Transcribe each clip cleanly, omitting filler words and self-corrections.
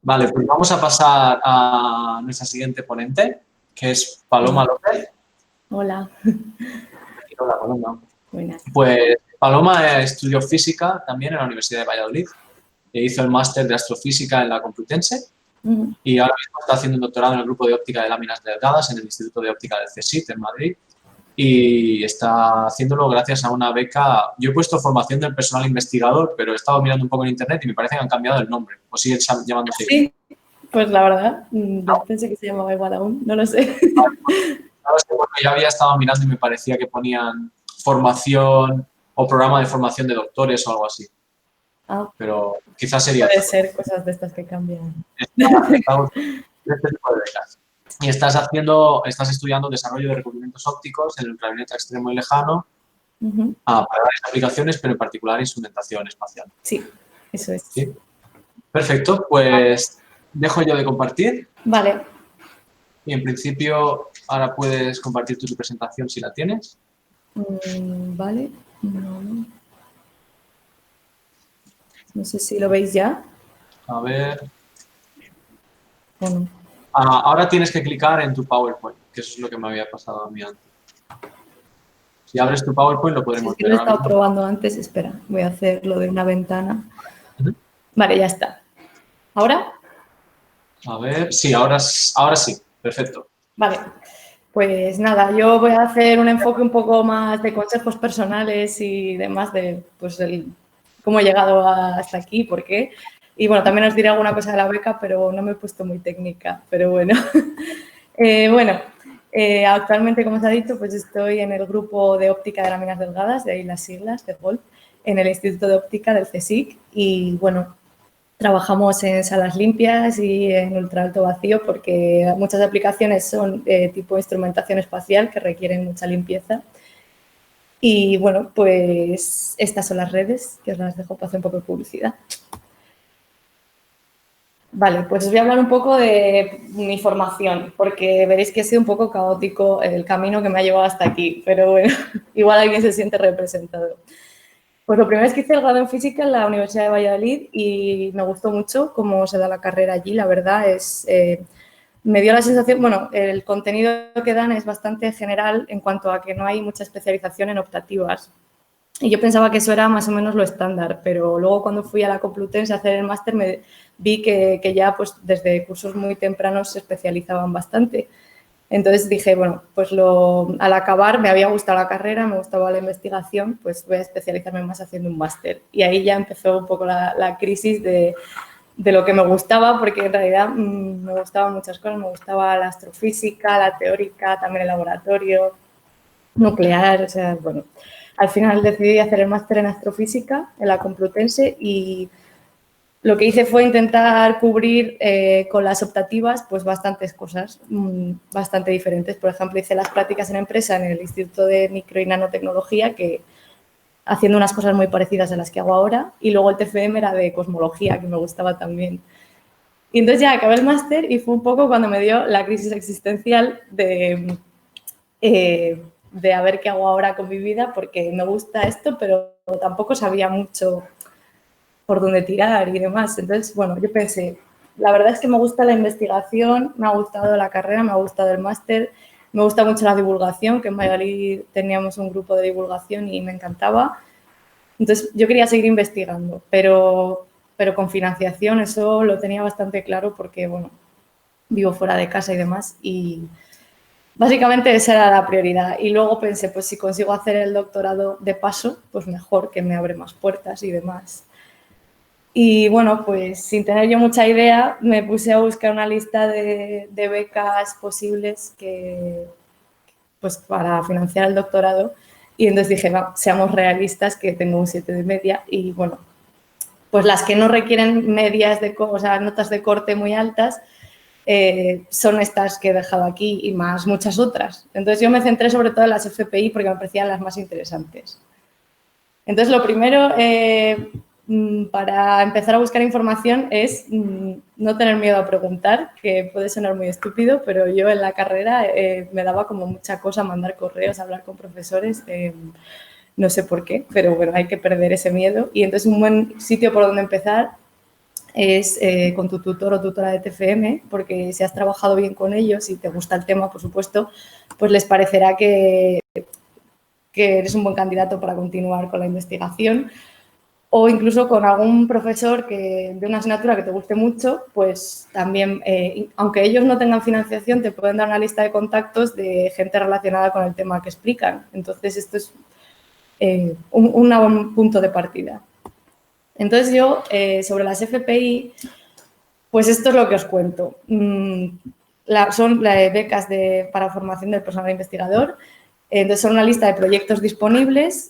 Vale, pues vamos a pasar a nuestra siguiente ponente, que es Paloma López. Hola. Hola, Paloma. Buenas. Pues Paloma estudió física también en la Universidad de Valladolid. Hizo el máster de astrofísica en la Complutense y ahora mismo está haciendo un doctorado en el grupo de óptica de láminas delgadas en el Instituto de Óptica del CSIC en Madrid. Y está haciéndolo gracias a una beca. Yo he puesto formación del personal investigador, pero he estado mirando un poco en internet y me parece que han cambiado el nombre. O siguen llamándose. Sí, pues la verdad, yo pensé que se llamaba igual aún, no lo sé. Yo había estado mirando y me parecía que ponían formación o programa de formación de doctores o algo así. Pero quizás sería. Puede ser cosas de estas que cambian. Este tipo de becas. Y estás estudiando desarrollo de recubrimientos ópticos en el ultravioleta extremo y lejano para varias aplicaciones, pero en particular instrumentación espacial. Sí, eso es. ¿Sí? Perfecto, pues dejo yo de compartir. Vale. Y en principio ahora puedes compartir tu presentación si la tienes. Vale. No sé si lo veis ya. A ver. Bueno. Ahora tienes que clicar en tu PowerPoint, que eso es lo que me había pasado a mí antes. Si abres tu PowerPoint lo podremos ver. Lo he estado probando antes. Espera, voy a hacer lo de una ventana. Vale, ya está. ¿Ahora? A ver, sí, ahora sí. Perfecto. Vale. Pues nada, yo voy a hacer un enfoque un poco más de consejos personales y demás de pues, cómo he llegado hasta aquí, por qué. Y bueno, también os diré alguna cosa de la beca, pero no me he puesto muy técnica, pero bueno. Actualmente, como os ha dicho, pues estoy en el grupo de óptica de láminas delgadas, de ahí las siglas, de GOLF, en el Instituto de Óptica del CSIC y bueno, trabajamos en salas limpias y en ultra alto vacío porque muchas aplicaciones son tipo instrumentación espacial que requieren mucha limpieza. Y bueno, pues estas son las redes, que os las dejo para hacer un poco de publicidad. Vale, pues os voy a hablar un poco de mi formación, porque veréis que ha sido un poco caótico el camino que me ha llevado hasta aquí, pero bueno, igual alguien se siente representado. Pues lo primero es que hice el grado en física en la Universidad de Valladolid y me gustó mucho cómo se da la carrera allí, la verdad me dio la sensación, bueno, el contenido que dan es bastante general en cuanto a que no hay mucha especialización en optativas. Y yo pensaba que eso era más o menos lo estándar, pero luego cuando fui a la Complutense a hacer el máster me vi que ya pues desde cursos muy tempranos se especializaban bastante. Entonces dije, bueno, pues al acabar me había gustado la carrera, me gustaba la investigación, pues voy a especializarme más haciendo un máster. Y ahí ya empezó un poco la crisis de lo que me gustaba, porque en realidad me gustaban muchas cosas, me gustaba la astrofísica, la teórica, también el laboratorio, nuclear, o sea, bueno. Al final decidí hacer el máster en astrofísica en la Complutense y lo que hice fue intentar cubrir con las optativas pues bastantes cosas bastante diferentes. Por ejemplo, hice las prácticas en empresa en el Instituto de Micro y Nanotecnología, que haciendo unas cosas muy parecidas a las que hago ahora, y luego el TFM era de cosmología, que me gustaba también. Y entonces ya acabé el máster y fue un poco cuando me dio la crisis existencial de a ver qué hago ahora con mi vida, porque me gusta esto, pero tampoco sabía mucho por dónde tirar y demás. Entonces, bueno, yo pensé, la verdad es que me gusta la investigación, me ha gustado la carrera, me ha gustado el máster, me gusta mucho la divulgación, que en Valladolid teníamos un grupo de divulgación y me encantaba. Entonces, yo quería seguir investigando, pero con financiación eso lo tenía bastante claro porque, bueno, vivo fuera de casa y demás y básicamente esa era la prioridad. Y luego pensé, pues si consigo hacer el doctorado de paso, pues mejor, que me abre más puertas y demás. Y bueno, pues sin tener yo mucha idea, me puse a buscar una lista de becas posibles pues para financiar el doctorado. Y entonces dije, va, seamos realistas, que tengo un 7 de media. Y bueno, pues las que no requieren medias, o sea, notas de corte muy altas, son estas que he dejado aquí y más muchas otras. Entonces yo me centré sobre todo en las FPI porque me parecían las más interesantes. Entonces lo primero para empezar a buscar información es no tener miedo a preguntar, que puede sonar muy estúpido, pero yo en la carrera me daba como mucha cosa mandar correos, hablar con profesores, no sé por qué, pero bueno, hay que perder ese miedo. Y entonces un buen sitio por donde empezar es con tu tutor o tutora de TFM, porque si has trabajado bien con ellos y te gusta el tema, por supuesto, pues les parecerá que eres un buen candidato para continuar con la investigación. O incluso con algún profesor de una asignatura que te guste mucho, pues también, aunque ellos no tengan financiación, te pueden dar una lista de contactos de gente relacionada con el tema que explican. Entonces, esto es un buen punto de partida. Entonces, yo, sobre las FPI, pues esto es lo que os cuento. Son becas para formación del personal investigador. Entonces, son una lista de proyectos disponibles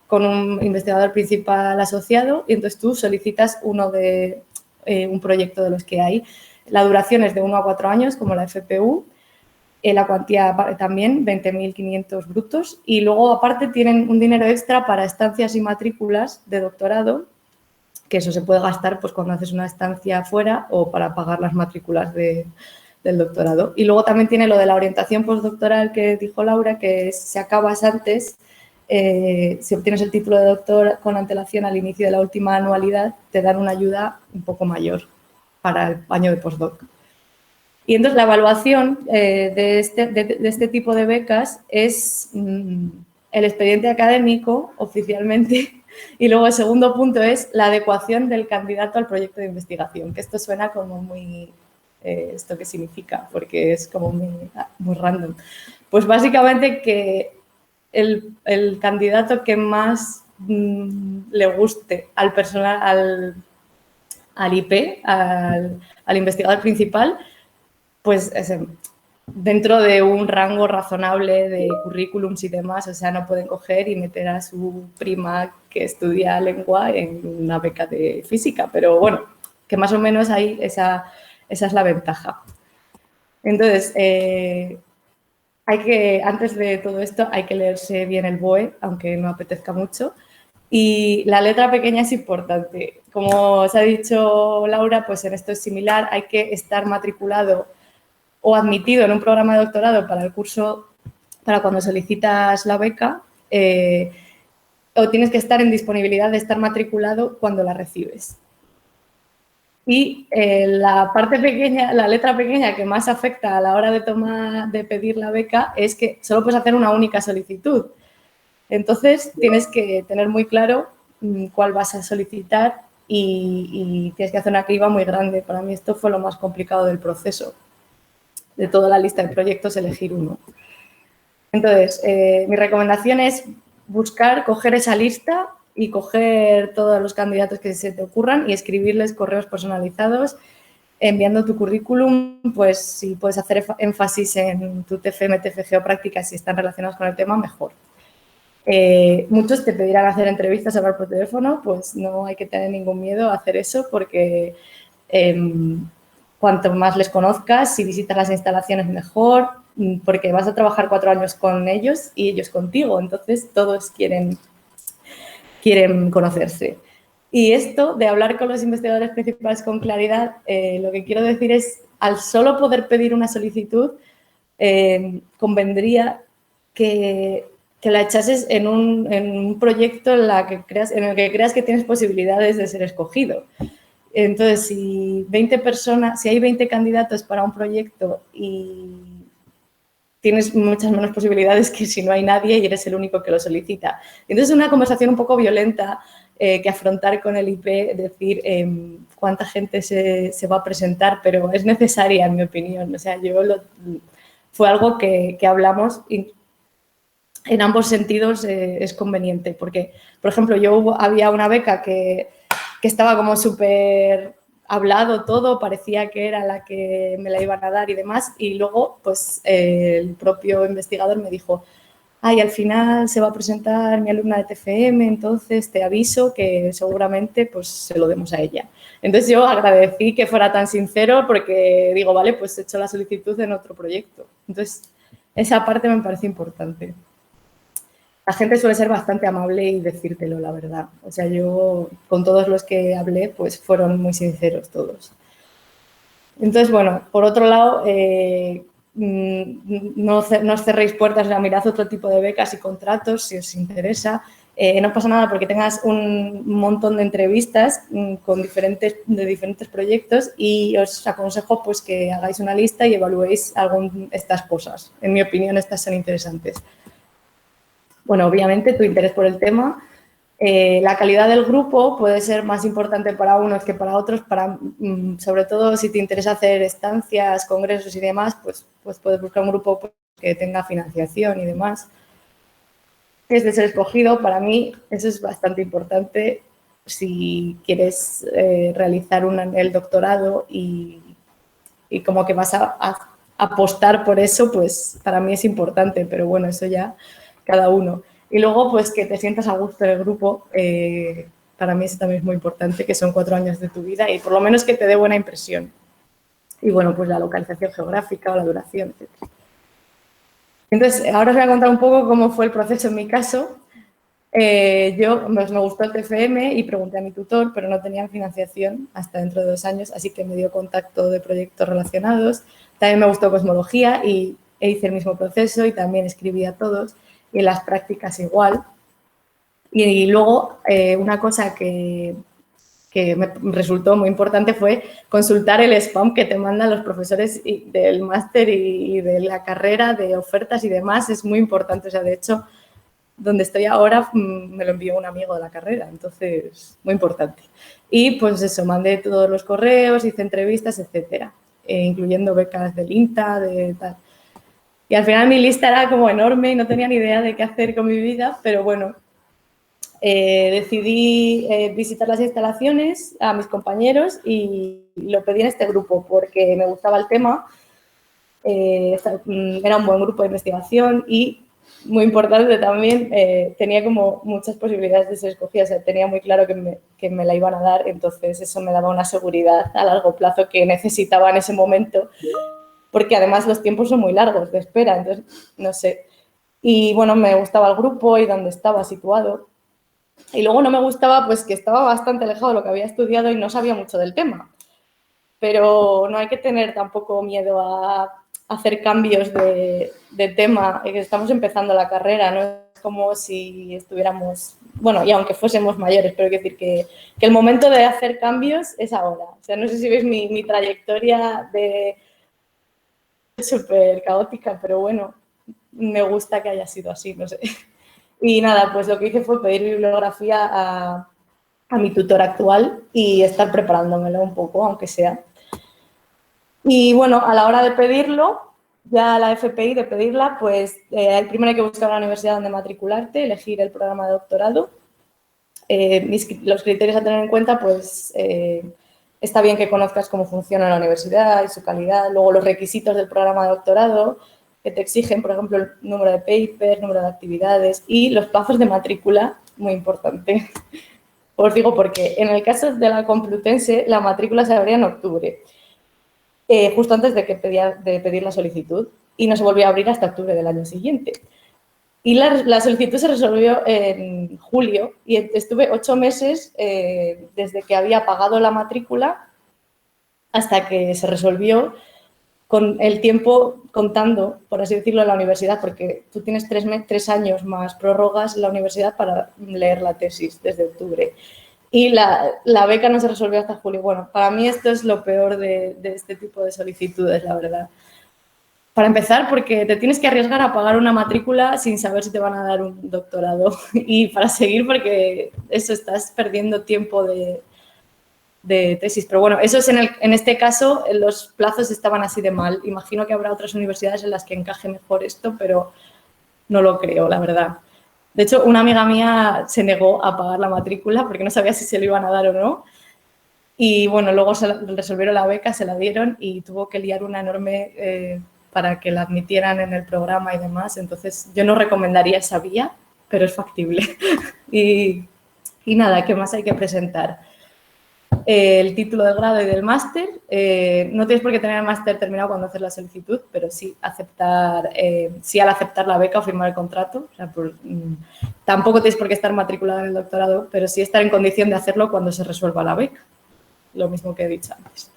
con un investigador principal asociado y entonces tú solicitas un proyecto de los que hay. La duración es de 1 a 4 años, como la FPU. La cuantía también, 20.500 brutos. Y luego, aparte, tienen un dinero extra para estancias y matrículas de doctorado, que eso se puede gastar pues, cuando haces una estancia fuera o para pagar las matrículas del doctorado. Y luego también tiene lo de la orientación postdoctoral que dijo Laura, que si acabas antes, si obtienes el título de doctor con antelación al inicio de la última anualidad, te dan una ayuda un poco mayor para el año de postdoc. Y entonces la evaluación de este tipo de becas es el expediente académico oficialmente y luego el segundo punto es la adecuación del candidato al proyecto de investigación, que esto suena como muy... ¿esto qué significa? Porque es como muy random. Pues básicamente que el candidato que más le guste al personal, al IP, al investigador principal, pues dentro de un rango razonable de currículums y demás, o sea, no pueden coger y meter a su prima que estudia lengua en una beca de física, pero bueno, que más o menos ahí esa es la ventaja. Entonces, antes de todo esto hay que leerse bien el BOE, aunque no apetezca mucho, y la letra pequeña es importante. Como os ha dicho Laura, pues en esto es similar, hay que estar matriculado o admitido en un programa de doctorado para el curso, para cuando solicitas la beca, o tienes que estar en disponibilidad de estar matriculado cuando la recibes. Y la parte pequeña, la letra pequeña que más afecta a la hora de pedir la beca es que solo puedes hacer una única solicitud. Entonces, tienes que tener muy claro cuál vas a solicitar y tienes que hacer una criba muy grande. Para mí esto fue lo más complicado del proceso. De toda la lista de proyectos, elegir uno. Entonces, mi recomendación es coger esa lista y coger todos los candidatos que se te ocurran y escribirles correos personalizados, enviando tu currículum, pues si puedes hacer énfasis en tu TFM, TFG o prácticas si están relacionados con el tema, mejor. Muchos te pedirán hacer entrevistas, hablar por teléfono, pues no hay que tener ningún miedo a hacer eso porque cuanto más les conozcas, si visitas las instalaciones mejor, porque vas a trabajar 4 años con ellos y ellos contigo, entonces todos quieren conocerse. Y esto de hablar con los investigadores principales con claridad, lo que quiero decir es, al solo poder pedir una solicitud, convendría que la echases en un proyecto en el que creas que tienes posibilidades de ser escogido. Entonces, si hay 20 candidatos para un proyecto y tienes muchas menos posibilidades que si no hay nadie y eres el único que lo solicita. Entonces, es una conversación un poco violenta que afrontar con el IP, decir cuánta gente se va a presentar, pero es necesaria, en mi opinión. O sea, fue algo que hablamos y en ambos sentidos es conveniente, porque, por ejemplo, había una beca que estaba como súper hablado todo, parecía que era la que me la iban a dar y demás, y luego pues el propio investigador me dijo, al final se va a presentar mi alumna de TFM, entonces te aviso que seguramente pues se lo demos a ella. Entonces yo agradecí que fuera tan sincero porque digo, vale, pues he hecho la solicitud en otro proyecto. Entonces esa parte me parece importante. La gente suele ser bastante amable y decírtelo, la verdad. O sea, yo con todos los que hablé, pues fueron muy sinceros todos. Entonces, bueno, por otro lado, no os cerréis puertas, mirad otro tipo de becas y contratos si os interesa. No pasa nada porque tengas un montón de entrevistas con diferentes proyectos y os aconsejo pues, que hagáis una lista y evaluéis estas cosas. En mi opinión, estas son interesantes. Bueno, obviamente tu interés por el tema. La calidad del grupo puede ser más importante para unos que para otros, sobre todo si te interesa hacer estancias, congresos y demás, pues puedes buscar un grupo que tenga financiación y demás. Es de ser escogido, para mí eso es bastante importante si quieres realizar el doctorado y como que vas a apostar por eso, pues para mí es importante, pero bueno, eso ya cada uno. Y luego, pues que te sientas a gusto en el grupo, para mí eso también es muy importante, que son 4 años de tu vida y por lo menos que te dé buena impresión. Y bueno, pues la localización geográfica o la duración, etc. Entonces, ahora os voy a contar un poco cómo fue el proceso en mi caso. Yo me gustó el TFM y pregunté a mi tutor, pero no tenían financiación hasta dentro de 2 años, así que me dio contacto de proyectos relacionados. También me gustó cosmología y hice el mismo proceso y también escribí a todos y en las prácticas igual. Y luego una cosa que me resultó muy importante fue consultar el spam que te mandan los profesores del máster y de la carrera, de ofertas y demás. Es muy importante, o sea, de hecho, donde estoy ahora me lo envió un amigo de la carrera, entonces, muy importante. Y pues eso, mandé todos los correos, hice entrevistas, etcétera, incluyendo becas del INTA, de tal. Y al final mi lista era como enorme y no tenía ni idea de qué hacer con mi vida, pero bueno, decidí visitar las instalaciones a mis compañeros y lo pedí en este grupo porque me gustaba el tema, era un buen grupo de investigación y, muy importante también, tenía como muchas posibilidades de ser escogida, o sea, tenía muy claro que me la iban a dar, entonces eso me daba una seguridad a largo plazo que necesitaba en ese momento, porque además los tiempos son muy largos de espera, entonces, no sé. Y bueno, me gustaba el grupo y dónde estaba situado. Y luego no me gustaba, pues, que estaba bastante alejado de lo que había estudiado y no sabía mucho del tema. Pero no hay que tener tampoco miedo a hacer cambios de tema. Estamos empezando la carrera, no es como si estuviéramos, bueno, y aunque fuésemos mayores, pero hay que decir que el momento de hacer cambios es ahora. O sea, no sé si veis mi trayectoria de súper caótica, pero bueno, me gusta que haya sido así, no sé. Y nada, pues lo que hice fue pedir bibliografía a mi tutor actual y estar preparándomelo un poco, aunque sea. Y bueno, a la hora de pedirlo, ya la FPI de pedirla, pues primero hay que buscar una universidad donde matricularte, elegir el programa de doctorado. Los criterios a tener en cuenta, pues está bien que conozcas cómo funciona la universidad y su calidad, luego los requisitos del programa de doctorado que te exigen, por ejemplo, el número de papers, número de actividades y los plazos de matrícula, muy importante. Os digo porque en el caso de la Complutense, la matrícula se abría en octubre, justo antes de pedir la solicitud, y no se volvió a abrir hasta octubre del año siguiente. Y la solicitud se resolvió en julio y estuve 8 meses desde que había pagado la matrícula hasta que se resolvió, con el tiempo contando, por así decirlo, en la universidad, porque tú tienes 3 años más prórrogas en la universidad para leer la tesis desde octubre. Y la beca no se resolvió hasta julio. Bueno, para mí esto es lo peor de este tipo de solicitudes, la verdad. Para empezar, porque te tienes que arriesgar a pagar una matrícula sin saber si te van a dar un doctorado. Y para seguir, porque eso, estás perdiendo tiempo de tesis. Pero bueno, eso es en este caso, los plazos estaban así de mal. Imagino que habrá otras universidades en las que encaje mejor esto, pero no lo creo, la verdad. De hecho, una amiga mía se negó a pagar la matrícula porque no sabía si se lo iban a dar o no. Y bueno, luego se resolvieron la beca, se la dieron y tuvo que liar una enorme para que la admitieran en el programa y demás. Entonces, yo no recomendaría esa vía, pero es factible. y nada, ¿qué más hay que presentar? El título de grado y del máster. No tienes por qué tener el máster terminado cuando haces la solicitud, pero sí al aceptar la beca o firmar el contrato. O sea, tampoco tienes por qué estar matriculado en el doctorado, pero sí estar en condición de hacerlo cuando se resuelva la beca. Lo mismo que he dicho antes.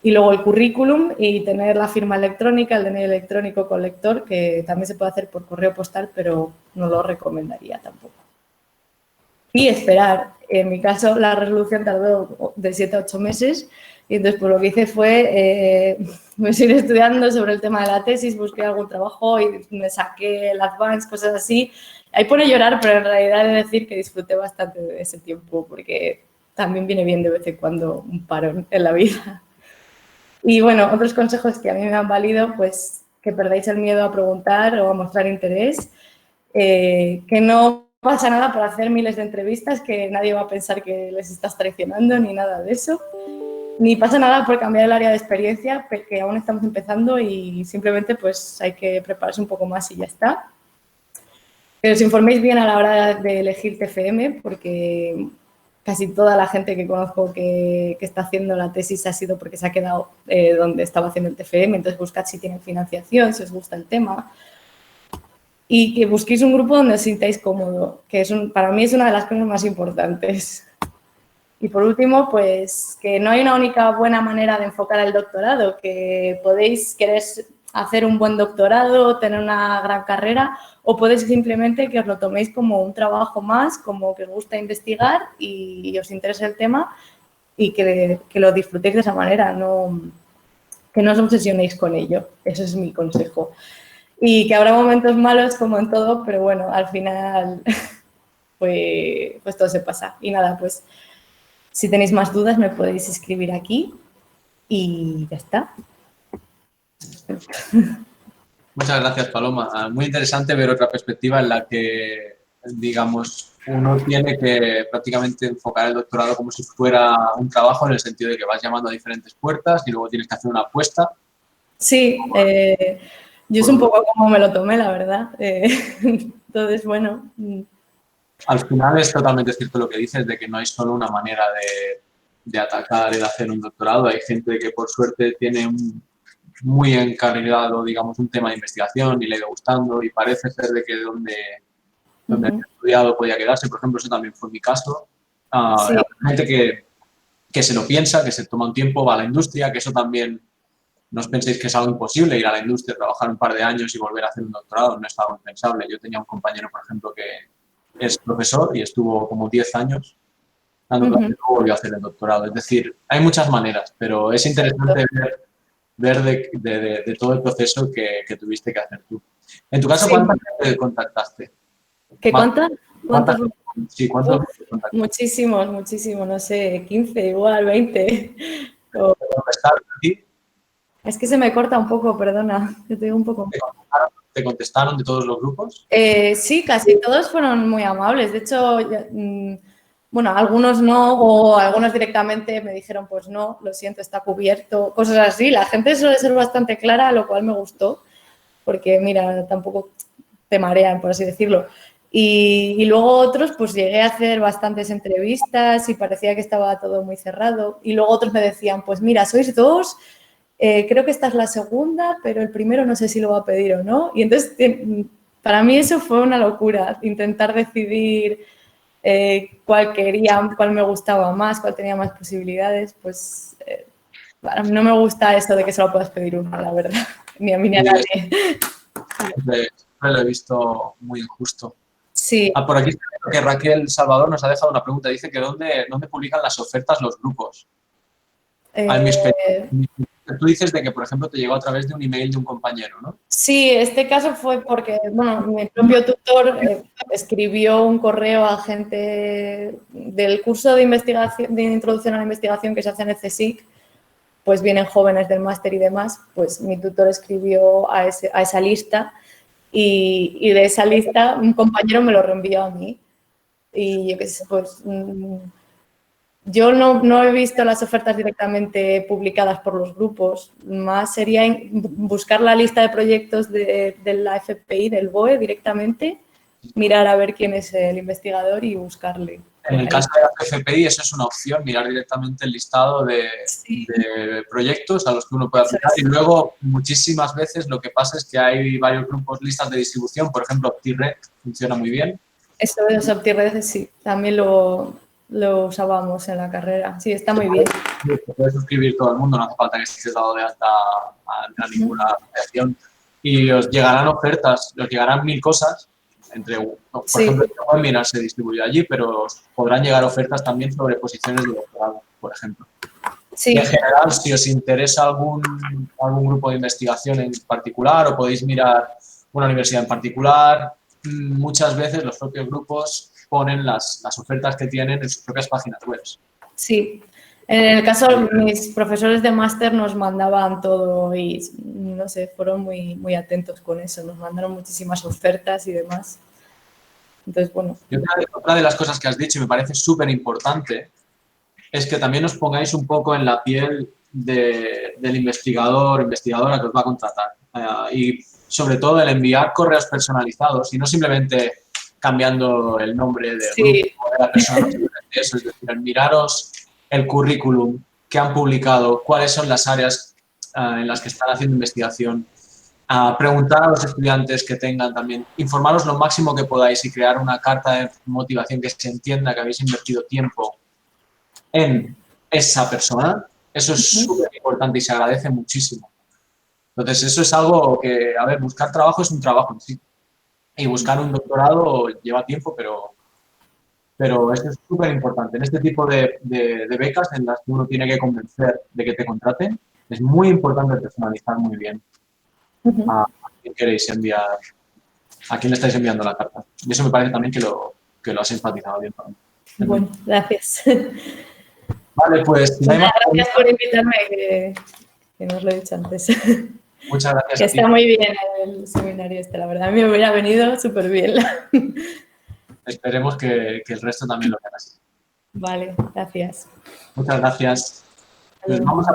Y luego el currículum y tener la firma electrónica, el DNI electrónico con lector, que también se puede hacer por correo postal, pero no lo recomendaría tampoco. y esperar. En mi caso, la resolución tardó de 7 a 8 meses y entonces pues, lo que hice fue seguir estudiando sobre el tema de la tesis, busqué algún trabajo y me saqué el Advance, cosas así. Ahí pone llorar, pero en realidad he de decir que disfruté bastante de ese tiempo porque también viene bien de vez en cuando un parón en la vida. Y bueno, otros consejos que a mí me han valido, pues que perdáis el miedo a preguntar o a mostrar interés, que no pasa nada por hacer miles de entrevistas, que nadie va a pensar que les estás traicionando ni nada de eso, ni pasa nada por cambiar el área de experiencia, porque aún estamos empezando y simplemente pues hay que prepararse un poco más y ya está. Que os informéis bien a la hora de elegir TFM, porque casi toda la gente que conozco que está haciendo la tesis ha sido porque se ha quedado donde estaba haciendo el TFM, entonces buscad si tienen financiación, si os gusta el tema y que busquéis un grupo donde os sintáis cómodo, que para mí es una de las cosas más importantes. Y por último, pues que no hay una única buena manera de enfocar el doctorado, que podéis querer hacer un buen doctorado, tener una gran carrera, o podéis simplemente que os lo toméis como un trabajo más, como que os gusta investigar y os interesa el tema y que lo disfrutéis de esa manera, que no os obsesionéis con ello. Ese es mi consejo. Y que habrá momentos malos como en todo, pero bueno, al final pues todo se pasa. Y nada, pues si tenéis más dudas me podéis escribir aquí y ya está. Muchas gracias, Paloma. Muy interesante ver otra perspectiva en la que, digamos, uno tiene que prácticamente enfocar el doctorado como si fuera un trabajo, en el sentido de que vas llamando a diferentes puertas y luego tienes que hacer una apuesta. Sí, yo es un poco como me lo tomé, la verdad. Entonces, bueno. Al final es totalmente cierto lo que dices, de que no hay solo una manera de atacar y de hacer un doctorado. Hay gente que, por suerte, tiene muy encarrilado, digamos, un tema de investigación y le ha ido gustando y parece ser de que donde ha estudiado podía quedarse. Por ejemplo, eso también fue mi caso. Sí. Hay gente que se lo piensa, que se toma un tiempo, va a la industria, que eso también, no os penséis que es algo imposible ir a la industria, trabajar un par de años y volver a hacer un doctorado, no es algo impensable. Yo tenía un compañero, por ejemplo, que es profesor y estuvo como 10 años dando clases y luego volvió a hacer el doctorado. Es decir, hay muchas maneras, pero es interesante ver de todo el proceso que tuviste que hacer tú. En tu caso, ¿cuántas te contactaste? ¿Qué cuántas? Sí, ¿cuántos contactaste? Muchísimos, no sé, 15, igual, 20. Es que se me corta un poco, perdona, que te digo un poco. ¿Te contestaron de todos los grupos? Sí, casi todos fueron muy amables. De hecho, bueno, algunos no, o algunos directamente me dijeron, pues no, lo siento, está cubierto, cosas así. La gente suele ser bastante clara, lo cual me gustó, porque mira, tampoco te marean, por así decirlo. Y luego otros, pues llegué a hacer bastantes entrevistas y parecía que estaba todo muy cerrado. Y luego otros me decían, pues mira, sois dos, creo que esta es la segunda, pero el primero no sé si lo va a pedir o no. Y entonces, para mí eso fue una locura, intentar decidir cuál quería, cuál me gustaba más, cuál tenía más posibilidades. Pues no me gusta esto de que solo puedas pedir uno, la verdad, ni a mí ni a nadie. Siempre lo he visto muy injusto. Sí. Por aquí creo que Raquel Salvador nos ha dejado una pregunta. Dice que ¿dónde publican las ofertas los grupos? Tú dices de que, por ejemplo, te llegó a través de un email de un compañero, ¿no? Sí, este caso fue porque, bueno, mi propio tutor escribió un correo a gente del curso de investigación, de introducción a la investigación que se hace en el CSIC, pues vienen jóvenes del máster y demás, pues mi tutor escribió a esa lista y de esa lista un compañero me lo reenvió a mí. Y yo qué sé, pues yo no he visto las ofertas directamente publicadas por los grupos, más sería buscar la lista de proyectos de la FPI, del BOE directamente, mirar a ver quién es el investigador y buscarle. En el caso de la FPI, eso es una opción, mirar directamente el listado de proyectos a los que uno puede aplicar. Y luego, muchísimas veces, lo que pasa es que hay varios grupos, listas de distribución, por ejemplo, OptiRed funciona muy bien. Eso de los OptiRed, sí, también lo usábamos en la carrera. Sí, está muy bien. Se puede suscribir todo el mundo, no hace falta que estés dado de alta a ninguna asociación. Y os llegarán ofertas, os llegarán 1000 cosas. por ejemplo, Webinar se distribuye allí, pero podrán llegar ofertas también sobre posiciones de doctorado, por ejemplo. Sí. Y en general, si os interesa algún grupo de investigación en particular o podéis mirar una universidad en particular, muchas veces los propios grupos ponen las ofertas que tienen en sus propias páginas web. Sí. En el caso, mis profesores de máster nos mandaban todo y, no sé, fueron muy atentos con eso. Nos mandaron muchísimas ofertas y demás. Entonces, bueno. Y otra de las cosas que has dicho y me parece súper importante es que también os pongáis un poco en la piel del investigador o investigadora que os va a contratar. Y sobre todo el enviar correos personalizados y no simplemente cambiando el nombre del grupo de la persona, eso, es decir, el miraros el currículum que han publicado, cuáles son las áreas en las que están haciendo investigación, preguntar a los estudiantes que tengan también, informaros lo máximo que podáis y crear una carta de motivación que se entienda que habéis invertido tiempo en esa persona. Eso es súper importante y se agradece muchísimo. Entonces, eso es algo que, a ver, buscar trabajo es un trabajo en sí. Y buscar un doctorado lleva tiempo, pero eso es súper importante. En este tipo de becas en las que uno tiene que convencer de que te contraten, es muy importante personalizar muy bien a quién queréis enviar, a quién le estáis enviando la carta. Y eso me parece también que lo has enfatizado bien. Bueno, gracias. Vale, pues... Gracias por invitarme, que no os lo he dicho antes. Muchas gracias. Que está muy bien el seminario este, la verdad. A mí me hubiera venido súper bien. Esperemos que el resto también lo haga así. Vale, gracias. Muchas gracias. Pues vamos a pasar